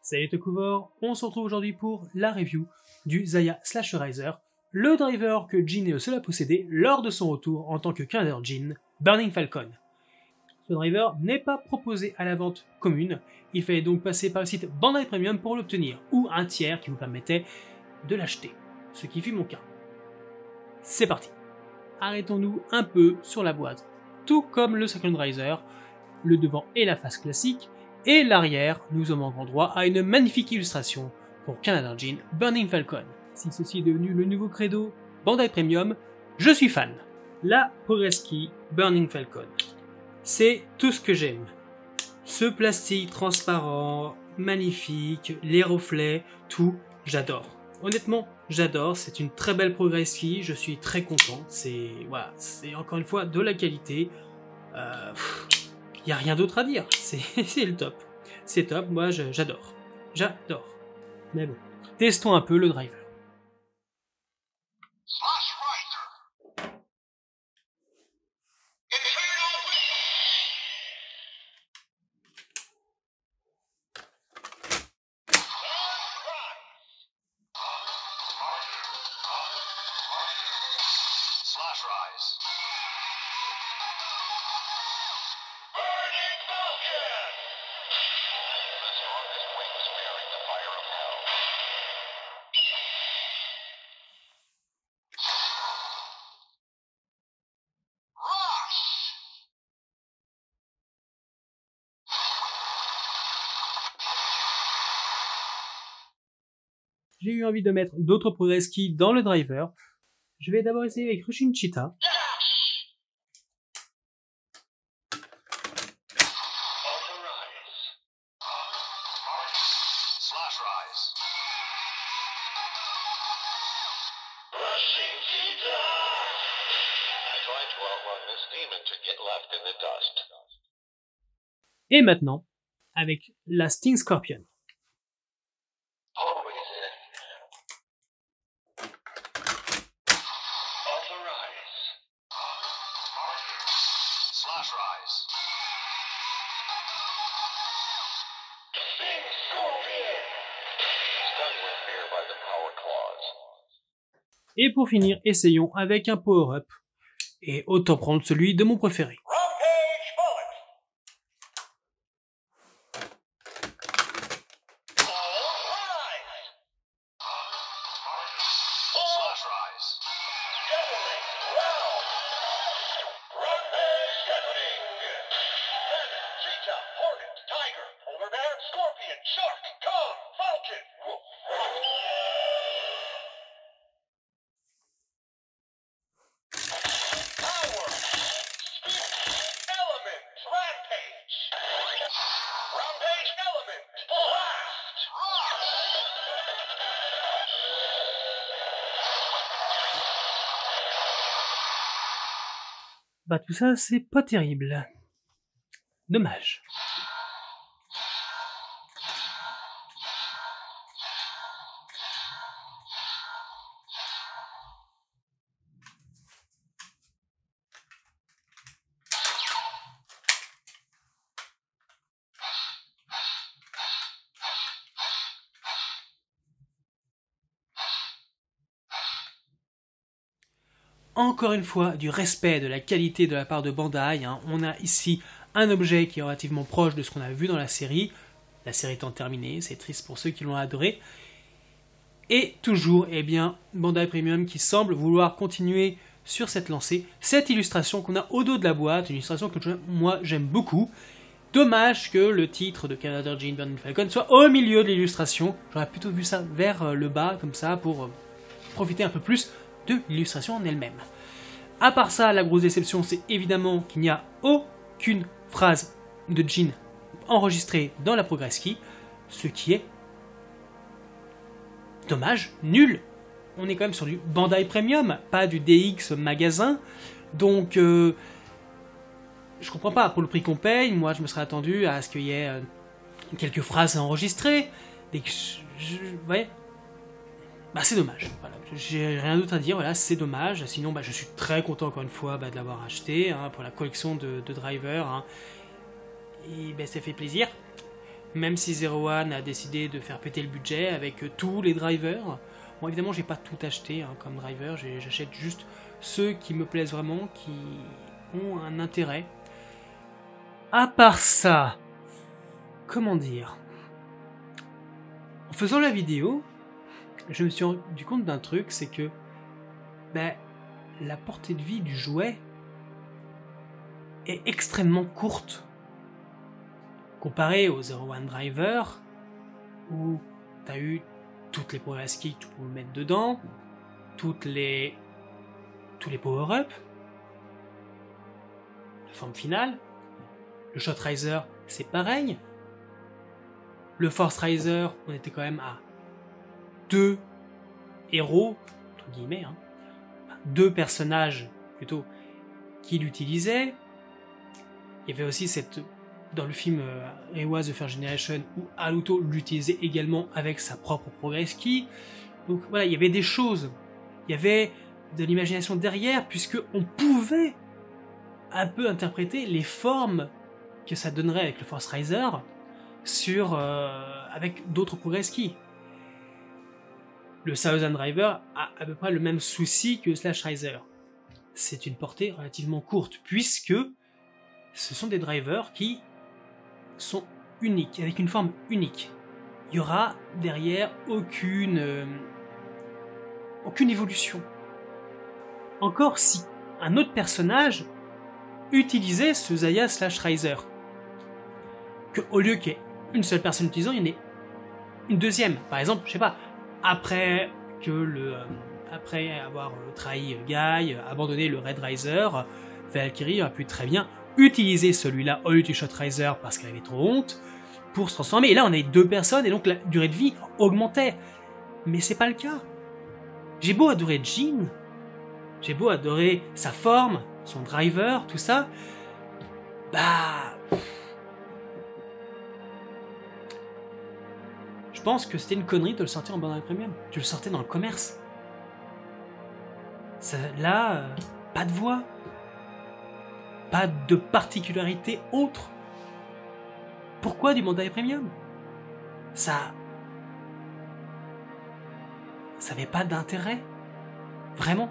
Salut Tokouvor, on se retrouve aujourd'hui pour la review du Zaya Slasherizer, le driver que Jin est le seul à posséder lors de son retour en tant que Canada Jin, Burning Falcon. Ce driver n'est pas proposé à la vente commune, il fallait donc passer par le site Bandai Premium pour l'obtenir, ou un tiers qui vous permettait de l'acheter, ce qui fut mon cas. C'est parti. Arrêtons-nous un peu sur la boîte. Tout comme le Second Riser, le devant et la face classique, et l'arrière, nous avons en droit à une magnifique illustration pour Canada Jin Burning Falcon. Si ceci est devenu le nouveau credo Bandai Premium, je suis fan. La Progress Key Burning Falcon. C'est tout ce que j'aime. Ce plastique transparent, magnifique, les reflets, tout, j'adore. Honnêtement, j'adore, c'est une très belle Progress Key, je suis très content. C'est encore une fois de la qualité. Y a rien d'autre à dire, c'est le top. C'est top, moi j'adore. J'adore. Mais bon, testons un peu le driver. J'ai eu envie de mettre d'autres Progress Keys dans le driver. Je vais d'abord essayer avec Rushin Cheetah. Et maintenant, avec la Sting Scorpion. Et pour finir, essayons avec un power-up. Et autant prendre celui de mon préféré. Bah tout ça, c'est pas terrible. Dommage. Encore une fois, du respect de la qualité de la part de Bandai. On a ici un objet qui est relativement proche de ce qu'on a vu dans la série. La série étant terminée, c'est triste pour ceux qui l'ont adoré. Et toujours, eh bien, Bandai Premium qui semble vouloir continuer sur cette lancée. Cette illustration qu'on a au dos de la boîte, une illustration que moi j'aime beaucoup. Dommage que le titre de Canada Jin Burning Falcon soit au milieu de l'illustration. J'aurais plutôt vu ça vers le bas, comme ça, pour profiter un peu plus de l'illustration en elle-même. À part ça, la grosse déception, c'est évidemment qu'il n'y a aucune phrase de Jin enregistrée dans la Progress Key, ce qui est dommage, nul. On est quand même sur du Bandai Premium, pas du DX magasin, donc je comprends pas, pour le prix qu'on paye, moi je me serais attendu à ce qu'il y ait quelques phrases à enregistrer, vous voyez, bah c'est dommage, voilà, j'ai rien d'autre à dire, voilà, c'est dommage, sinon bah, je suis très content encore une fois bah, de l'avoir acheté, hein, pour la collection de drivers, hein, et bah, ça fait plaisir, même si Zero One a décidé de faire péter le budget avec tous les drivers. Bon, évidemment, j'ai pas tout acheté hein, comme driver, j'achète juste ceux qui me plaisent vraiment, qui ont un intérêt. À part ça, comment dire, en faisant la vidéo, je me suis rendu compte d'un truc, c'est que ben, la portée de vie du jouet est extrêmement courte. Comparé au Zero One Driver, où tu as eu toutes les progress keys que tu pouvais mettre dedans, tous les power-ups, la forme finale, le Shot Riser, c'est pareil. Le Force Riser, on était quand même à 2 héros, entre guillemets, hein, 2 personnages plutôt, qui l'utilisaient. Il y avait aussi dans le film Reiwa The First Generation, où Alluto l'utilisait également avec sa propre progress key. Donc voilà, il y avait des choses, il y avait de l'imagination derrière, puisque on pouvait un peu interpréter les formes que ça donnerait avec le Force Riser avec d'autres progress keys. Le Thousand Driver a à peu près le même souci que Slash Riser. C'est une portée relativement courte, puisque ce sont des drivers qui sont uniques, avec une forme unique. Il y aura derrière aucune évolution. Encore si un autre personnage utilisait ce Zaya Slash Riser, qu'au lieu qu'il y ait une seule personne utilisant, il y en ait une deuxième. Par exemple, je sais pas, après avoir trahi Guy, abandonné le Red Riser, Valkyrie aurait pu très bien utiliser celui-là au lieu du Shot Riser parce qu'elle avait trop honte pour se transformer. Et là, on avait 2 personnes et donc la durée de vie augmentait. Mais c'est pas le cas. J'ai beau adorer Jean, j'ai beau adorer sa forme, son driver, tout ça, bah... Je pense que c'était une connerie de le sortir en bundle premium. Tu le sortais dans le commerce. Là, pas de voix. Pas de particularité autre. Pourquoi du bundle premium? Ça n'avait pas d'intérêt. Vraiment.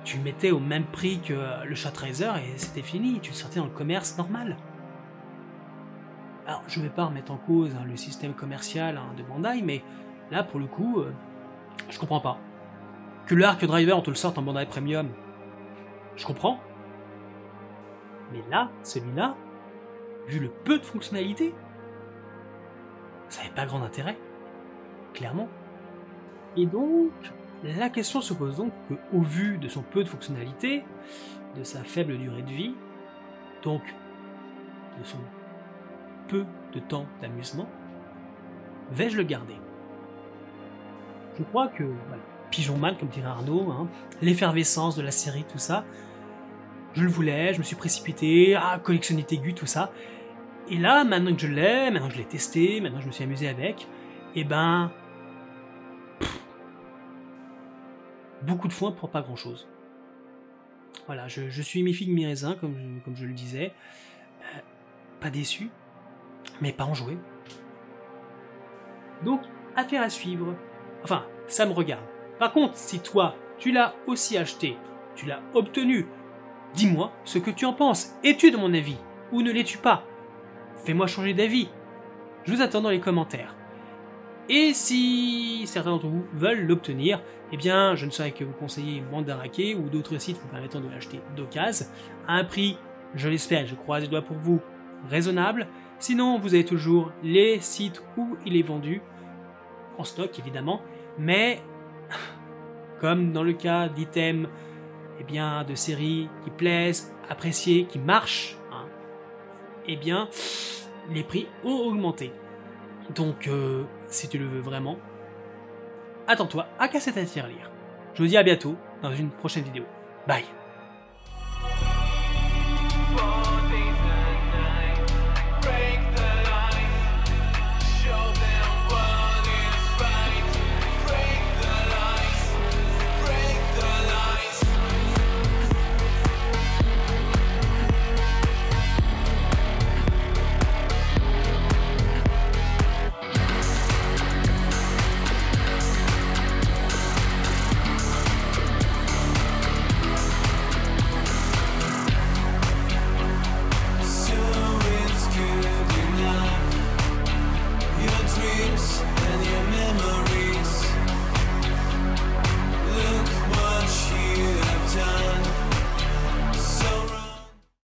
Tu le mettais au même prix que le Shot Riser et c'était fini. Tu le sortais dans le commerce normal. Alors, je ne vais pas remettre en cause le système commercial de Bandai, mais là, pour le coup, je comprends pas. Que le Arc Driver, on te le sorte en Bandai Premium, je comprends. Mais là, celui-là, vu le peu de fonctionnalités, ça n'avait pas grand intérêt, clairement. Et donc, la question se pose donc qu'au vu de son peu de fonctionnalités, de sa faible durée de vie, donc de son peu de temps d'amusement, vais-je le garder? Je crois que, voilà, pigeon mal, comme dirait Arnaud, hein, l'effervescence de la série, tout ça, je le voulais, je me suis précipité, collectionner Tegu, tout ça, et là, maintenant que je l'ai, maintenant que je l'ai testé, maintenant que je me suis amusé avec, et ben... beaucoup de foin pour pas grand-chose. Voilà, je suis mi-figue, mi-raisin, comme je le disais, pas déçu, mais pas en jouer. Donc, affaire à suivre. Enfin, ça me regarde. Par contre, si toi, tu l'as aussi acheté, tu l'as obtenu, dis-moi ce que tu en penses. Es-tu de mon avis ou ne l'es-tu pas? Fais-moi changer d'avis. Je vous attends dans les commentaires. Et si certains d'entre vous veulent l'obtenir, eh bien, je ne saurais que vous conseiller Mandarake ou d'autres sites vous permettant de l'acheter d'occasion, à un prix, je l'espère, je croise les doigts pour vous, raisonnable. Sinon, vous avez toujours les sites où il est vendu, en stock évidemment, mais comme dans le cas d'items eh bien, de séries qui plaisent, appréciées, qui marchent, hein, eh bien, les prix ont augmenté. Donc, si tu le veux vraiment, attends-toi à casser ta tirelire. Je vous dis à bientôt dans une prochaine vidéo. Bye.